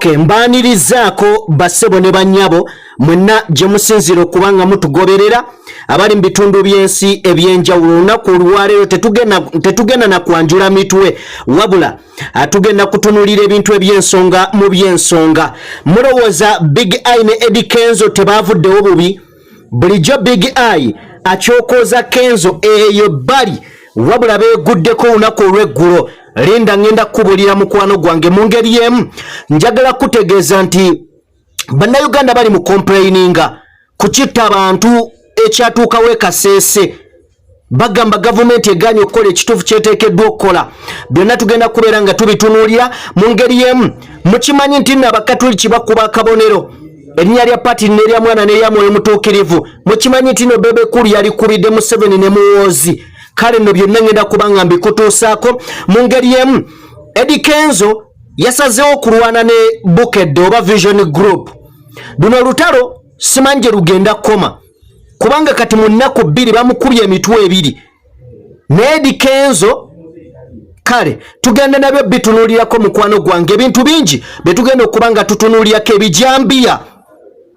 Okay, mbanirizaako bassebo ne bannyabo mwenna gye musinzira okubanga mutugoberera abali mu bitundu by'ensi ebyenjawulo. Olunaku olwaleero tetugenda na kwanjula mitwe wabula tugenda kutunulira ebintu eby'ensonga mu by'ensonga. Mulowooza Big Eye ne Eddy Kenzo tebaavuddewo bubi? Bulijjo Big Eye akyokoza Kenzo eyo bali wabula beeguddeko olunaku olw'eggulo. Linda ngenda kubulira mukwano gwange mu ngeri emu njagala kutegeeza nti bannayuganda bali mu complaininga kukitta abantu ekyatuukawo ekaseese bagamba gavumenti eganye okukola ekituufu kyeteekeddwa okukola. Byonna tugenda kubeera nga tubitunuulira mu ngeri emu. Mukimanyi nti nno abakatuliki bakuba akabonero erinnya lya pati n'erya mwana n'erya mwoyo mutuukirivu. Mukimanyi nti nno Bebe Cool yalikubidde Museveni ne Muwoozi. Kale no byonna ngenda kubanga mbikutuusaako mu ngeri emu. Eddy Kenzo yasazeewo okulwana ne Bukedde oba Vision Group. Luno olutalo simanyi gye lugenda koma kubanga kati mu nnaku bbiri bamukubye emitwe ebiri ne Eddy Kenzo. Kale tugenda nabyo bitunuulirako mukwano gwange ebintu bingi bye tugenda okubanga tutunuulirako ebijambiya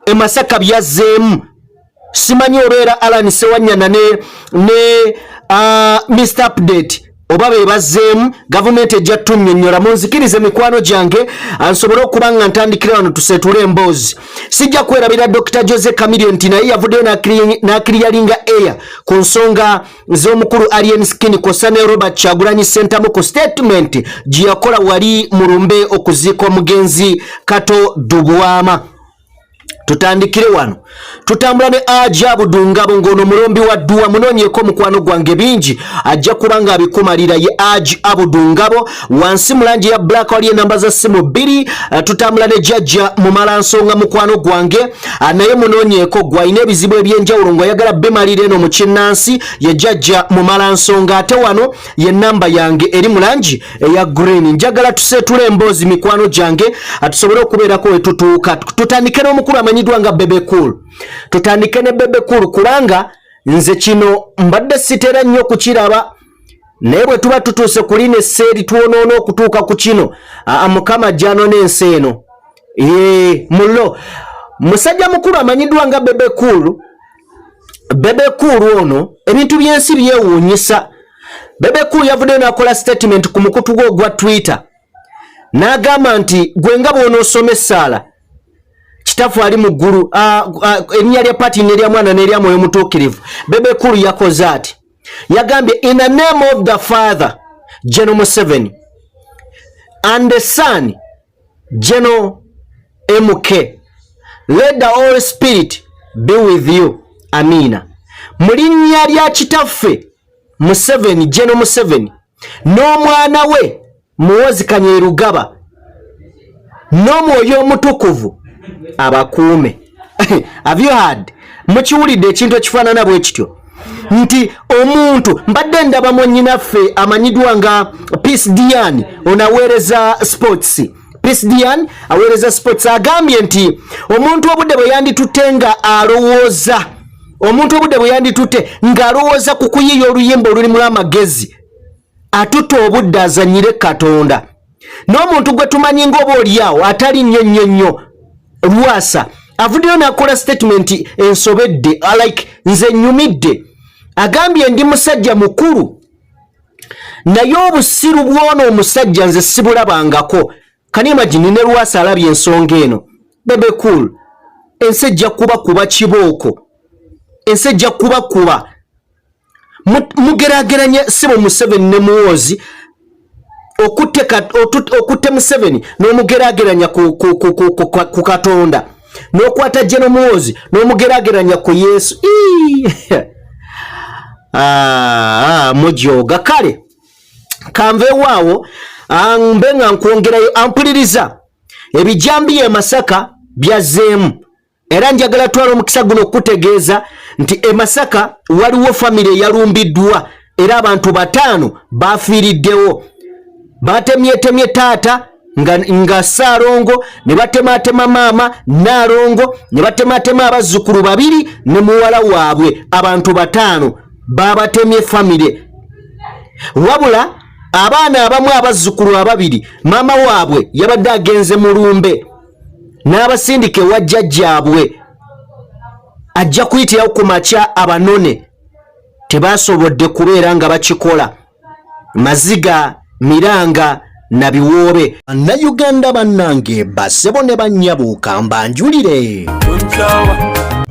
e Masaka byazzeemu. Simanyi obeera Alan Sewanyana ne Mr. Update oba beebazzeemu gavumenti ejja tunnyonnyola. Munzikirize mikwano gyange ansobole okuba nga ntandikira wano tuseetule emboozi. Sijja kwerabira Dr. Jose Chameleon naye yavuddeyo n'akiriyalinga air ku nsonga z'omukulu Alien Skin kosa ne Robert Kyagulanyi Ssentamu ku statement gye yakola wali mulumbe okuziika omugenzi Kato Dubwama. Tutandikire wano tutambula ne Ajabu Dungabo ng'ono mulombi wa dduwa munoonyeeko mukwano gwange bingi ajja kubanga abikumalira ye Ajabu Dungabo wansi mu langi ya black wali enamba za simu 2. Tutambula ne Jajja mu malansonga mukwano gwange naye munoonyeeko gwalina ebizibu ebyenjawulo ng'oyagala bimalira eno mu kinnansi ye Jajja mu malansonga ate wano ye namba yange eri mu langi eya green. Njagala tuseetule emboozi mikwano gyange tusobole okubeerako we tutuuka. Tutandike n'omukulu amanyiddwa nga Bebe Cool. Tutandike ne Bebe Cool kubanga nze kino mbadde sitera nnyo kukiraba naye bwe tuba tutuuse kuline esseeri twonoona okutuuka ku kino Mukama jano n'ensi eno. Mullo musajja mukulu amanyiddwa nga Bebe Cool. Bebe Cool ono ebintu by'ensi byewuunyisa. Bebe Cool yavuddeyo n'akola statement ku mukutu gwe ogwa Twitter n'agamba nti gwe nga bw'onoosoma essaala kitafu ali mu ggulu erinnya lya pati n'erya mwana n'erya mwoyo mutuukirivu. Bebe Cool yakoze ati yagambye in the name of the Father General Museveni and the Son General MK let the Holy Spirit be with you. Amina. Mu linnya lya kitaffe Museveni General Museveni n'omwana we Muwoozi Kanyerugaba n'omwoyo omutukuvu abakuume. Have you heard? Mukiwulidde ekintu ekifaanana bwe kityo nti omuntu mbadde ndaba mwennyinaffe amanyiddwa nga Peace Dian onaweereza sports. Peace Dian aweereza sports agambye nti omuntu obudde bwe yanditutte nga alowooza ng'alowooza ku kuyiiya oluyimba olulimu amagezi atutte obudde azannyire Katonda. N'omuntu gwe tumanyi ng'oba oliawo atali nnyo Lwasa avuddeyo n'akola statement ensobedde like nze nnyumidde. Agambye ndi musajja mukulu naye obusiru bw'ono omusajja nze sibulabangako. Can you imagine ne Lwasa alabye ensonga eno? Bebe Cool ensi ejja kuba kibooko. Ensi ejja kuba mugeraageranya sibo Museveni ne Muwoozi okutte Museveni n'omugeraageranya ku Katonda n'okwata General Muwoozi n'omugeraageranya ku Yesu. Mujooga kale kanveewaawo mbe nga nkwongerayo ampuliriza ebijambiya e Masaka byazzeemu era njagala twala omukisa guno okutegeeza nti e Masaka waliwo famire eyalumbiddwa era abantu 5 bafiiriddewo. Batemyetemye taata nga Saalongo ne batematema maama Naalongo ne batematema abazzukulu 2 ne muwala waabwe abantu 5 babatemye famire. Wabula abaana abamu abazzukulu 2 maama waabwe yabadde agenze mulumbe n'abasindike wajja jjaabwe ajja kuyitirawo ku makya abanone tebasobodde kubeera nga bakikola. Maziga, Miranga na Biwoobe. Bannayuganda bannange bassebo ne bannyabuuka mbanjulire.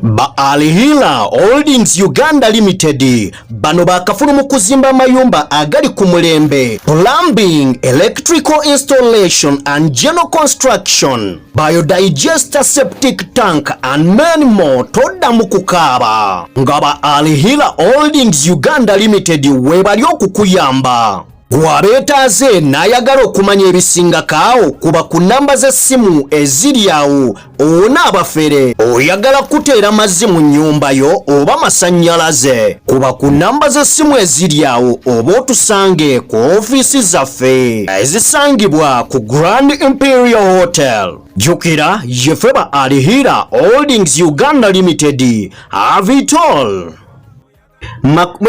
Ba Alihila Holdings Uganda Limited bano bakafulu mu kuzimba mayumba agali ku mulembe, plumbing, electrical installation and general construction, biodigester septic tank and many more. Todda mu kukaaba nga ba Alihila Holdings Uganda Limited webali okukuyamba. Gwabetaaze n'ayagala okumanya ebisingakaawo kuba ku namba z'essimu eziri awo. Onaabafere oyagala kuteera mazzi mu nnyumba yo oba masannyalaze, kuba ku namba z'essimu eziri awo oba otusange ku ofiisi zaffe ezisangibwa ku Grand Imperial Hotel. Jjukira yeffe ba Alihira Holdings Uganda Limited. Have it all.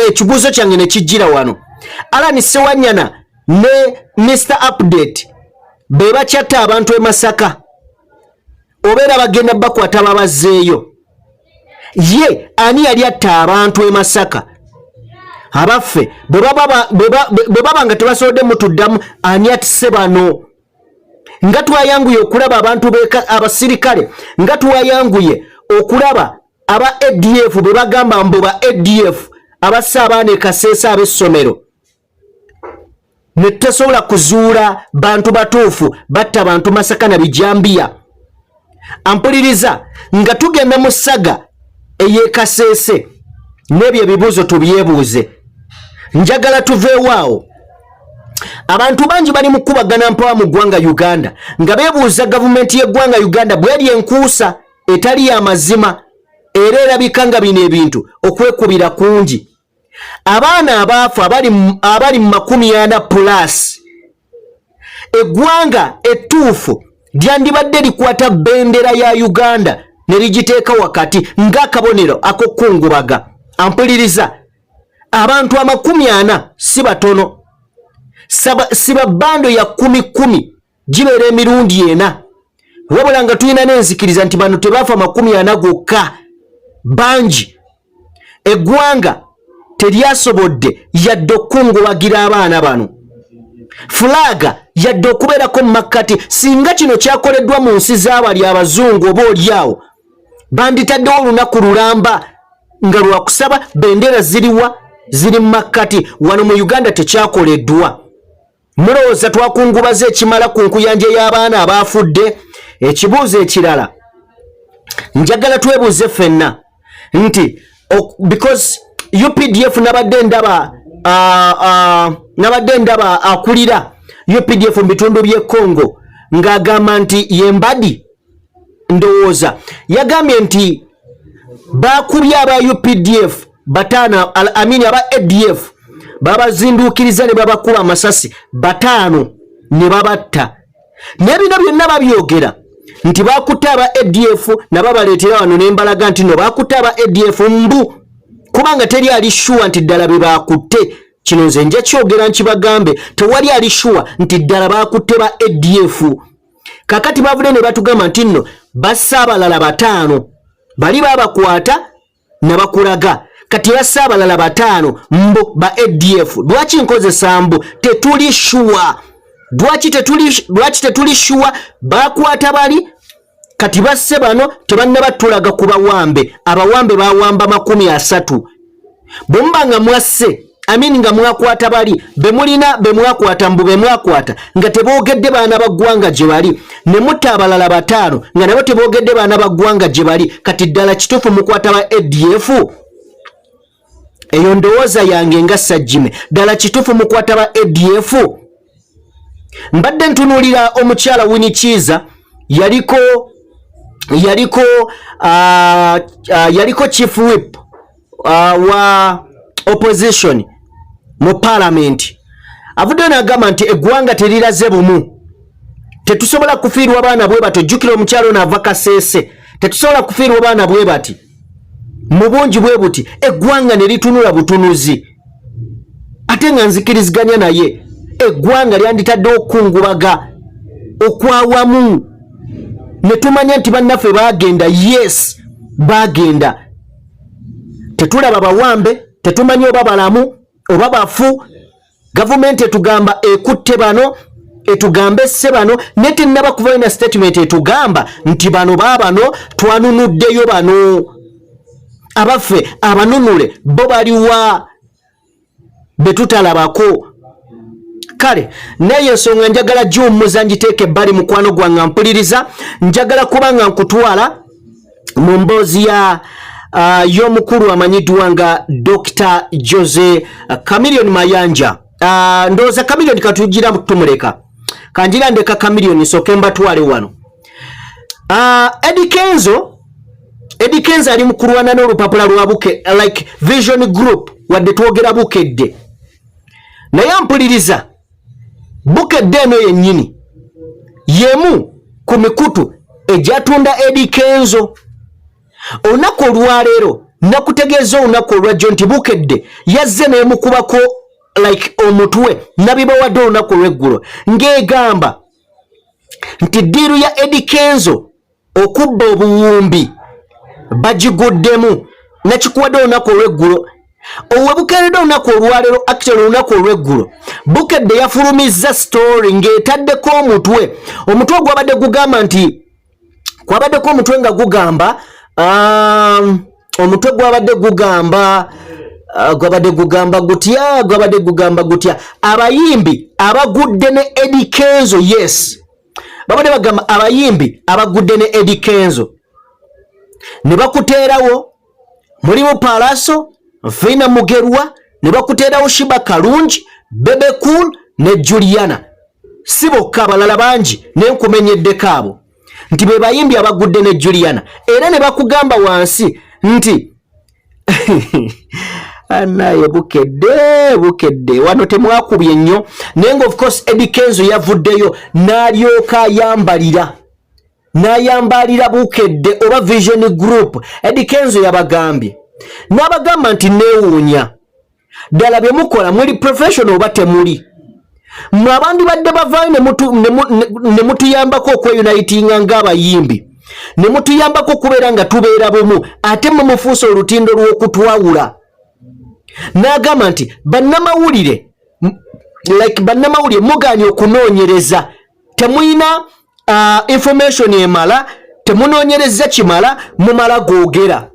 Ekibuuzo kyange ne kijjira wano. Alani Sewanyana ne Mr. Update beba chatta abantu e Masaka obeera bagenda bakwata babazzeeyo. Ye ani yali atta abantu e Masaka? Abaffe beba nga tebasobodde mutuddamu ani atise bano? Nga twayanguye okulaba abantu abasirikale, nga twayanguye okulaba aba ADF be bagamba mbu ba ADF abassa abaana e Kaseesa ab'essomero. Netasobola kuzuula bantu batuufu batta bantu Masaka na Bijambiya. Ampuliriza nga tugenda mu ssaga ey'e Kaseese n'ebyo ebibuuzo tubyebuuze. Njagala tuveewaawo. Abantu bangi bali mu kubagana mpawa mu ggwanga Uganda nga beebuuza gavumenti y'eggwanga Uganda bw'eri enkuusa etali ya mazima era erabika nga bino ebintu okwekubira kungi. Abaana abaafu abali mu 40+ eggwanga ettuufu lyandibadde likwata bendera ya Uganda ne ligiteeka wakati ng'akabonero ak'okungubaga. Ampuliriza abantu 40 si batono, siba bando ya 10 gibeera emirundi 4 wabula nga tulina n'enzikiriza nti bano tebaafa 40 gokka, bangi. Eggwanga teryasobodde yadde okungubagira abaana bano. Fulaga yadde okubeerako mu makkati. Singa kino kyakoleddwa mu nsi z'abali abazungu oba oliawo banditaddewo olunaku lulamba nga lwakusaba bendera ziriwa ziri mu makkati. Wano mu Uganda tekyakoleddwa. Mulowooza twakungubaza ekimala ku nkuyanja y'abaana abaafudde? Ekibuuzo ekirala njagala twebuuze ffenna nti because UPDF nabadde ndaba akulira UPDF mu bitundu by'e Congo ng'agamba nti yembadi ndowooza yagambye nti bakubye aba UPDF batano aba ADF babazinduukiriza ne babakuba amasasi 5 ne babatta. Nebino byonna babyogera nti bakutte aba ADF nababaleetera wano nembalaga nti no bakutte aba ADF mbu kubanga teri ali sure nti ddala be bakutte. Kino nze nja kyogera nkibagambe tewali ali sure nti ddala bakutte ba ADF. Kakati bavudde ne batugamba nti nno bassa abalala 5 bali babakwata ne bakulaga. Kati bassa abalala 5 mbu ba ADF. Lwaki nkozesa mbu? Tetuli sure. Lwaki tetuli sure bakwata bali kati basse bano tebanna batulaga ku bawambe. Abawambe bawamba 30. Bombanga mwasse nga mwakwata bali bemulina bemwakwata mbu bemwakwata nga teboogedde baana baggwanga gye bali ne mutta abalala 5 nga nabo teboogedde baana baggwanga gye bali. Kati ddala kituufu mukwata ba ADF? Eyo ndowooza yange nga Sajjime. Ddala kituufu mukwata ba ADF? Mbadde ntunuulira omukyala Winikiza yaliko chief whip wa opposition mu parliament. Avudde n'agamba nti eggwanga teriraze bumu. Tetusobola kufiirwa baana bwe bato. Jjukira omukyalo n'ava Kaseese. Tetusobola kufiirwa baana bwe bati mu bungi bwe buti eggwanga ne litunula butunuzi. Ate nga nzikiriziganya naye eggwanga lyanditadde okungubaga okwawamu ne tumanya nti bannaffe bagenda. Yes, bagenda. Tetulaba bawambe, tetumanyi oba balamu oba bafu. Gavumenti etugamba ekutte bano, etugamba esse bano, ne tennaba kuvayo na statement etugamba nti bano baabano twanunuddeyo bano. Abaffe abanunule bo baliwa betutalabako. Kale naye ensonga njagala gy'ommuza ngiteeka ebbali mukwano gwange mpuliriza. Njagala kubanga nkutwala mu mboozi ya y'omukulu amanyiddwa nga Dr. Jose Chameleone Mayanja. Ndowooza Chameleone katugira tumuleka. Kanjira ndeka Chameleone soke mbatwale wano. Eddy Kenzo ali mu kulwana n'olupapula lwa buke like Vision Group wadde twogera bukedde. Naye mpuliriza bukedde eno yennyini yemu ku mikutu ejatunda Eddy Kenzo. Olunaku olwaleero nakutegeeza olunaku olwajjo nti bukedde yazze neemukubako like omutwe nabibawadde olunaku olw'eggulo ng'egamba nti ddiiru ya Eddy Kenzo okubba obuwumbi bagiguddemu. Nakikuwadde olunaku olw'eggulo. Owebukeeredde olunaku olwaleero actually olunaku olw'eggulo bukedde yafulumizza story ng'etaddeko omutwe. Omutwe gwabadde gugamba nti kwabaddeko omutwe nga gugamba omutwe gwabadde gugamba gutya abayimbi abagudde ne Eddy Kenzo. Yes, babadde bagamba abayimbi abagudde ne Eddy Kenzo ne bakuteerawo mulimu Palaso, Fina Mugerwa, ne bakuteerawo Shiba Kalungi, Bebe Cool ne Juliana. Si bokka abalala bangi ne nkumenyeddeko abo nti be bayimbi abagudde ne Juliana. Era ne bakugamba wansi nti anaye bukedde wano temwakubye nnyo. Naye nga of course Eddy Kenzo yavuddeyo n'alyoka n'ayambalira bukedde oba Vision Group. Eddy Kenzo yabagambye n'abagamba nti neewuunya ddala bye mukola muli professional oba temuli. Mmwe abandi badde bavaayo ne mutuyambako okweyunitinga ng'abayimbi, ne mutuyambako okubeera nga tubeera bumu, ate mmwe mufuuse olutindo lw'okutwawula. N'agamba nti bannamawulire mugaanye okunoonyereza, temuyina information emala, temunoonyereza kimala, mumala googera.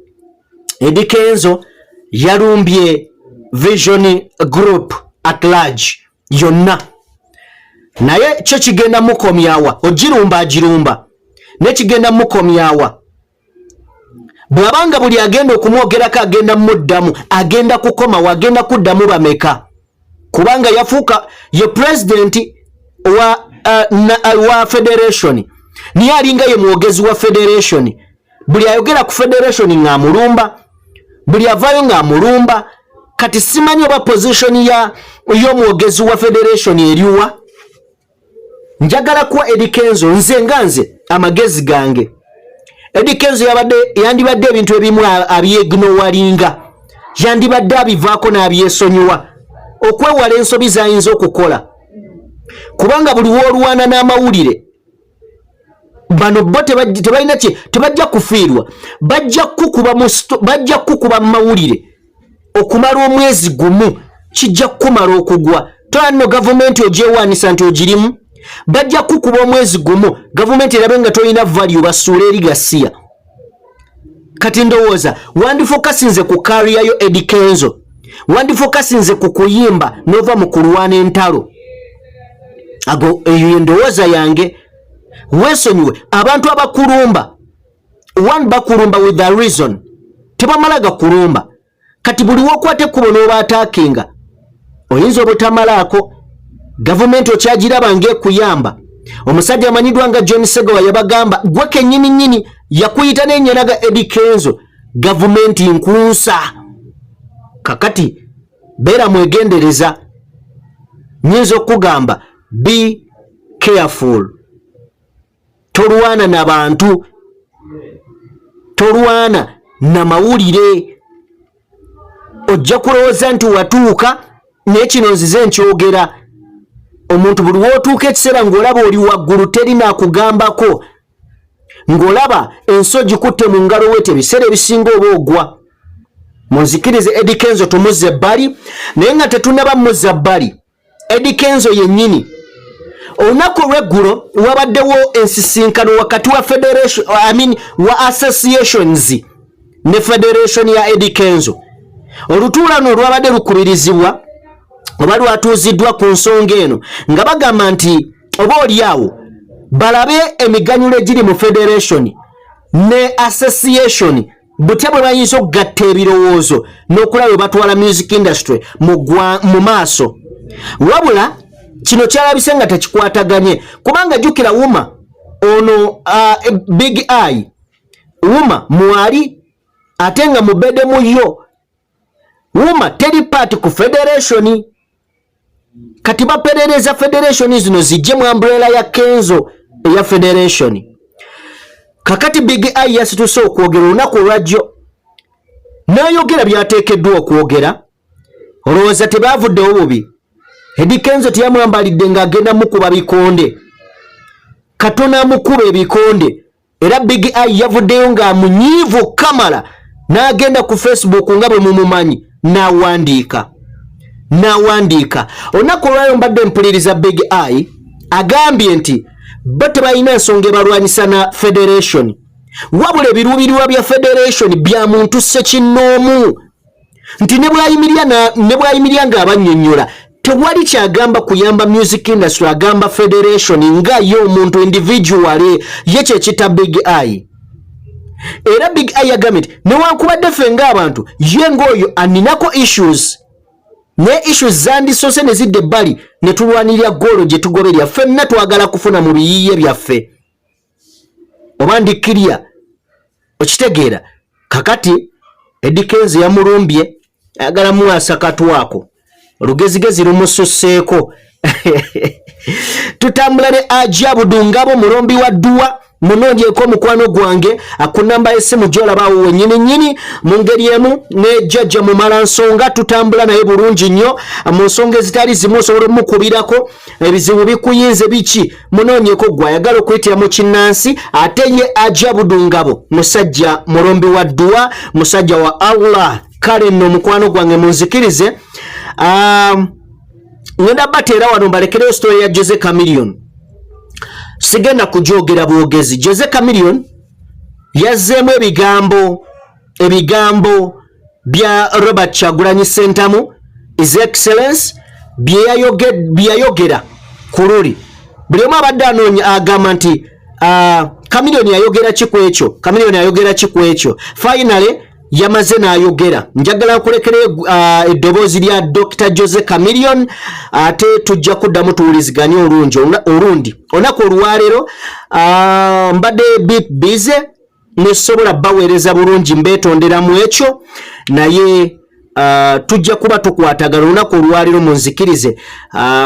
Eddy Kenzo yalumbye Vision Group at large yonna, naye kyo kigenda mukomyawa. Agirumba nekigenda mukomyawa. Bwabanga buli agenda okumwogerako agenda muddamu, agenda kukomawo, agenda kuddamu bameka, kubanga yafuuka ye president wa federation. Niye alinga ye mwogezi wa federation. Buli ayogera ku federation ng'amulumba, buli avaayo ng'amulumba. Kati simanyi oba position y'omwogezi wa federation eriwa. Njagala kuwa Eddy Kenzo nze amagezi gange. Eddy Kenzo yandibadde ebintu ebimu abyegnowalinga, yandibadde abivaako n'abyesonyiwa okwewala ensobi z'ayinza okukola, kubanga buli w'olwana n'amawulire bano bo tebalina tebajja kufiirwa, bajja kukuba mu mawulire okumala omwezi gumu, kijja kumala okugwa. Tolanno gavumenti ogyewaanisa nti ogirimu, bajja kukuba omwezi gumu, gavumenti erabe nga tolina value basuula eri gasiya. Kati ndowooza wandifokasinze ku kariyayo Eddy Kenzo, wandifokasinze ku kuyimba nova mu kulwana entalo. Ago eyo endowooza yange. Weesonyiwe abantu abakulumba, bakulumba with a reason, tebamalaga kulumba. Kati buli wokwate kubo n'obaataakinga oyinza obutamalaako. Gavumenti okyagiraba ng'ekuyamba. Omusajja amanyiddwa nga John Segowa yabagamba gwe kennyini yakuyita n'ennyanaga Eddy Kenzo, gavumenti nkunsa. Kakati beera mwegendereza. Nyinza okugamba be careful. Tolwana n'abantu, tolwana na mawulire. Ojja kulowooza nti watuuka n'ekino nzize nkyogera. Omuntu buli wootuuka ekiseera ng'olaba oli waggulu terina akugambako ngolaba ensoji kutte mu ngalo wete biseera ebisinga oba ogwa. Munzikirize Eddy Kenzo tumuze bbali naye nga tetunaba muzza bbali. Eddy Kenzo yennyini olunaku olw'eggulo wabaddewo ensisinkano wakati wa federation wa associations ne federation ya Eddy Kenzo. Olutuulano lwabadde lukubirizibwa oba lwatuuziddwa ku nsonga eno nga bagamba nti oba oliawo balabe emiganyulo egiri mu federation ne association butya bwe bayinza okugatta ebirowoozo n'okulaba batwala music industry mu maaso. Wabula kino kyalabise nga tekikwataganye kubanga jjukira Wuma ono Big Eye Wuma mwali ate nga mubede muyo Wuma teri party ku federation kati baperereza federation zino zijje mu umbrella ya Kenzo eya federation. Kakati Big Eye yasituse okwogera olunaku olwajjo n'ayogera byateekeddwa okwogera olowooza tebavuddewo bubi. Eddy Kenzo teyamwambalidde ng'agenda mukuba bikonde katona amukuba ebikonde era Big Eye yavuddeyo ng'amunyiivu kamala n'agenda ku Facebook nga bwe mumumanyi n'awandiika olunaku olwayo mbadde mpuliriza Big Eye agambye nti bo tebalina ensonga ebalwanyisa na federation wabula ebiruubirirwa bya federation bya muntu ssekinnoomu nti ne bwayimirya ng'abannyonnyola tewali kyagamba kuyamba music industry agamba federation nga ye omuntu individually ye kyekita Big Eye. Era Big Eye agambye nti newankubadde ffe ng'abantu ye ng'oyo aninako issues ne issues zandisoose ne zidde ebbali ne tulwanirira goolo gye tugoberera ffenna twagala kufuna mu biyiiye byaffe oba ndikkirya okitegeera. Kakati Eddy Kenzo yamulumbye ayagala muwasa katwako olugezigezi lumususseeko. Tutambula ne Ajabu Ngabo mulombi wa dduwa munondyeko omukwano gwange akunamba essimu gy'olabaawo wennyini mu ngeri emu ne jjajja mu malansonga tutambula naye bulungi nnyo mu nsonga ezitali zimu osobola omukubirako ebizibu bikuyinze biki munondyeko gwe ayagala okuyitira mu kinnansi ate ye Ajabu Ngabo musajja mulombi wa dduwa musajja wa Allah. Kale nno omukwano gwange munzikirize ngenda bateera wano mbalekereyo story ya Jose Chameleone. Sigenda kujogera bwogezi. Jose Chameleone yazzeemu ebigambo bya Robert Kyagulanyi Ssentamu His Excellence byeyayogera ku luli. Buli omu abadde anoonya agamba nti Chameleone yayogera ki ku ekyo. Finally yamaze n'ayogera. Njagala kulekera eddoboozi lya Dr. Jose Chameleone ate tujja kuddamu tuwuliziganye olundi. Olunaku olwaleero mbadde bit busy nesobola baweereza bulungi mbeetondera mu ekyo naye tujja kuba tukwatagana olunaku olwaleero munzikirize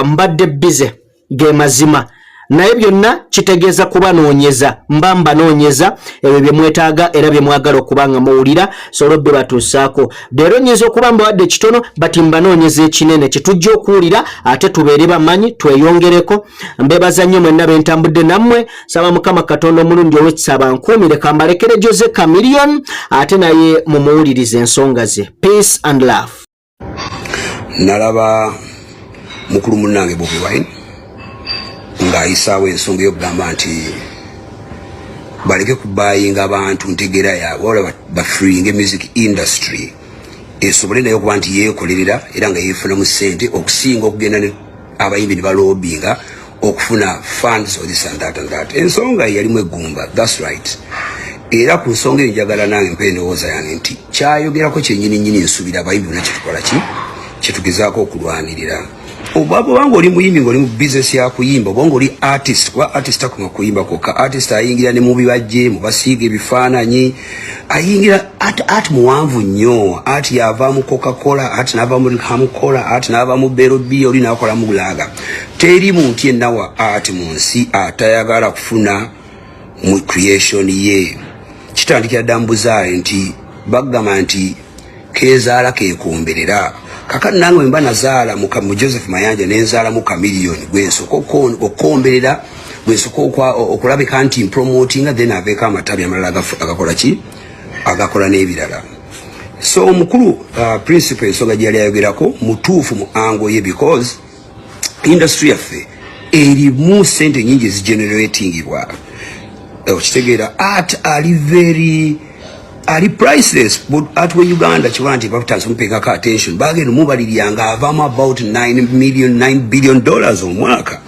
mbadde busy ge mazima naye byonna kitegeeza kubanoonyeza mbanoonyeza ebyo bye mwetaaga era bye mwagala okubanga muwulira solobbe batuusaako. Leero nnyinza okuba mbawadde kitono bati mbanoonyeza ekinene kitujja okuwulira ate tubeere bamanyi tweyongereko. Mbeebaza nnyo mwenna bentambudde nammwe saba Mukama Katonda omulundi ow'ekisaba nkuumire kambalekere Jose Chameleone ate naye mumuwulirize ensonga ze. Peace and love. Nalaba mukulu munnange Bobi Wine ng'ayisaawo ensonga y'okugamba nti baleke kubayinga abantu ntegera yaabwe wala bafreeing music industry esobole nayo okuba nti yeekolerera era nga yeefunamu ssente okusinga okugenda abayimbi ne balobinga okufuna funds or this and that. Ensonga yalimu eggumba. That's right. Era ku nsonga enjagala nange mpe endowooza yange nti kyayogerako kyennyini nsubira abayimbi bonna kyetukola ki kyetugezaako okulwanirira. Obabo wangu oli muyimbi ngoli mu business ya kuyimba obongo oli artist kwa artist akuma kuyimba koka artist ayingira ne mu bibajje mu basiige bifaananyi ayingira art muwanvu nnyo art yava mu Coca-Cola art nava mu Hamukola art nava mu Berobi oli nakola mu Gulaga teri muntu yenna wa art mu nsi atayagala kufuna mu creation ye kitandikira dambuzaale nti bagamba nti kezaala keekomberera kakati nange mba nazaala mu Joseph Mayanja nenzaala mu Chameleone gwenso okomberera bwesoka okulabika nti promoting then aveeko amatabi amalala agakola ki agakola n'ebirala. So omukulu principal ensonga gyali ayogerako mutuufu mu ango ye because industry yaffe erimu sente nyingi zigeneratingibwa. Okitegeera art ali priceless, but art we Uganda chiwanti bafutanze mupekako attention bagenda mubaliriyanga avamu about $9 billion omwaka.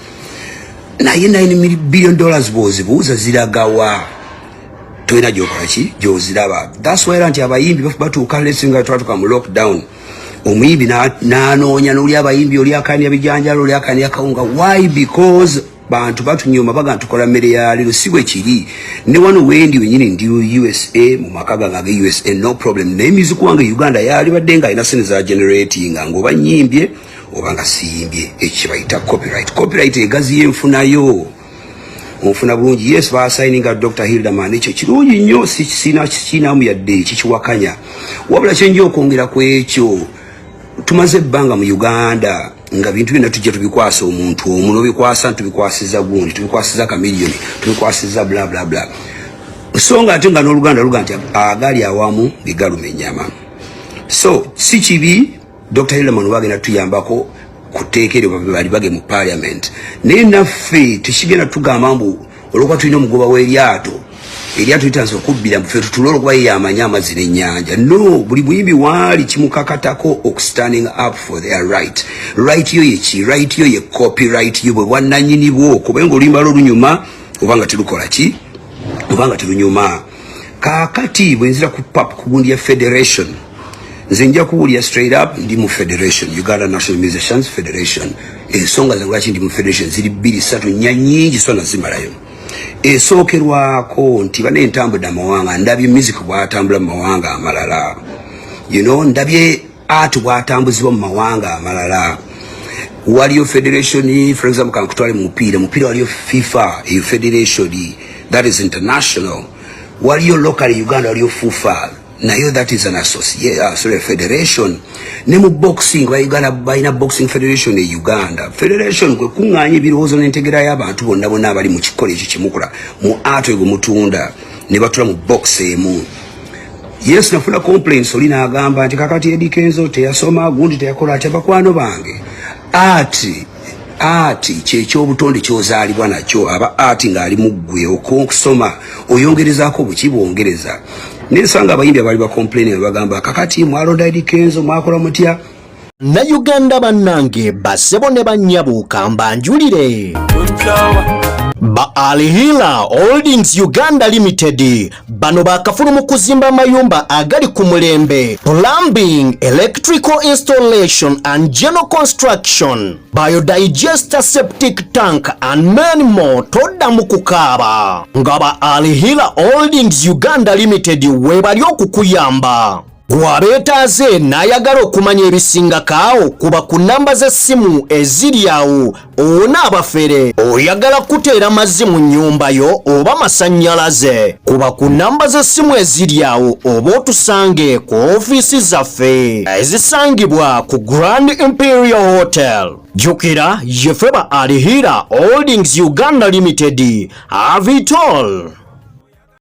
Naye $9 billion bozibuuza ziragawa toina gyokola ki gyoziraba. That's why nti abayimbi batuuka lesinga twatuka mu lockdown omuyimbi nanoonya n'oli abayimbi oli akanya bijanjalo oli akanya kawunga. Why? Because bantu batunyoma baga ntukola mmere ya lero si bwe kiri. Ne wano wendi wenyini ndi USA mu makaga ga USA no problem. Ne music wange Uganda yali baddenga ina sene za generating ngoba nyimbye oba nga siyimbye ekibayita copyright. Copyright egazi yenfunayo ofuna bulungi. Yes ba signing Dr. Hildaman ekyo kirungi nnyo sina mu yadde kikiwakanya. Wabula kyenje okwongera ku ekyo tumaze ebbanga mu Uganda nga bintu bina tujja tubikwasa omuntu omuno bikwasa tubikwasiza gundi tubikwasiza kamiliyoni tubikwasiza bla bla bla. Songa ate nga n'Oluganda luga nti agali awamu bigaluma ennyama. So si kibi Dr. Hildaman bagenda tuyambako kuteekere bali bage mu parliament. Naye naffe tukigenda tugamba mbu olwokuba tulina omugoba w'eryato litanze okubbira mu ffe tutule olwokuba ye yamanya amazzi n'ennyanja. No, buli muyimbi waali kimukakatako standing up for their right. Right yo yeki, right yo ye copyright yo bwe bwannannyini bwo kubenga oluyimba lw'olunyuma obanga terukola ki obanga terunyuma. Kaakati bwe nzira ku gundi ya federation nze nja kuwulira straight up ndi mu federation, Uganda National Musicians Federation. Ensonga zange lwaki ndi mu federation ziri 2-3 nyingi so nazimalayo. Esookerwako nti bane entambudde amawanga ndabye music bwatambula mu mawanga amalala. You know, ndabye art bwatambuzibwa mu mawanga amalala. Waliyo federation, for example kankutwale mu mupiira waliyo FIFA federation, that is international. Waliyo local Uganda waliyo FUFA, nayo that is an association, federation. Ne mu boxing wa Uganda baina boxing federation e Uganda. Federation kwe kunganye birowoozo n'entegera y'abantu bonna abali mu kikole ekyo kimukula mu art ego mutunda ne batula mu box emu. Yes, nafuna complaints olina agamba nti kakati Eddy Kenzo teyasoma gundi teyakola ati abakwano bange. Art kyekyobutonde kyozaalibwa nakyo aba art ng'ali muggwe okusoma oyongerezaako bukibwongereza. Nesanga abayimbi abali ba complain bagamba kakati mwalonda Eddy Kenzo mwakola mutya. Na Uganda bannange basebo ne bannyabuuka mbanjulire. Ba Alihila Holdings Uganda Limited bano bakafulu mu kuzimba mayumba agali ku mulembe, plumbing, electrical installation and general construction, biodigester septic tank and many more. Todda mu kukaaba nga ba Alihila Holdings Uganda Limited webali okukuyamba. Gwabeetaaze n'ayagala okumanya ebisinga kaawo kuba ku namba z'essimu eziri awo. Onaabafere oyagala kuteera mazzi mu nnyumba yo oba masannyalaze kuba ku namba z'essimu eziri awo oba otusange ku ofiisi zaffe ezisangibwa ku Grand Imperial Hotel. Jukira yeffe ba Alihira Holdings Uganda Limited. Have it all.